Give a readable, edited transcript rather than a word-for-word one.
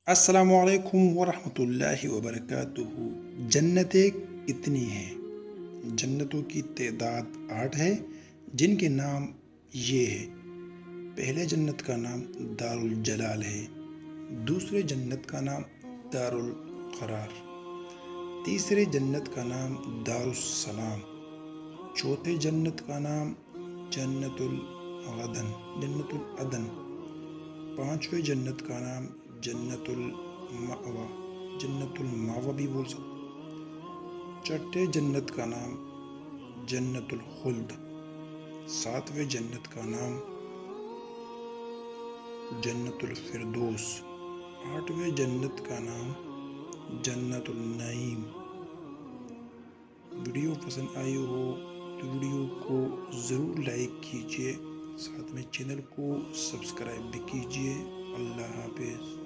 السلام علیکم ورحمۃ اللہ وبرکاتہ۔ جنتیں کتنی ہیں؟ جنتوں کی تعداد 8 ہے، جن کے نام یہ ہے۔ پہلے جنت کا نام دار الجلال ہے، دوسرے جنت کا نام دار القرار، تیسرے جنت کا نام دار السلام، چوتھے جنت کا نام جنت العدن، پانچویں جنت کا نام جنت المأوہ بھی بول سکتے، چھٹے جنت کا نام جنت الخلد، ساتویں جنت کا نام جنت الفردوس، آٹھویں جنت کا نام جنت النعیم۔ ویڈیو پسند آئی ہو تو ویڈیو کو ضرور لائک کیجیے، ساتھ میں چینل کو سبسکرائب بھی کیجیے۔ اللہ حافظ۔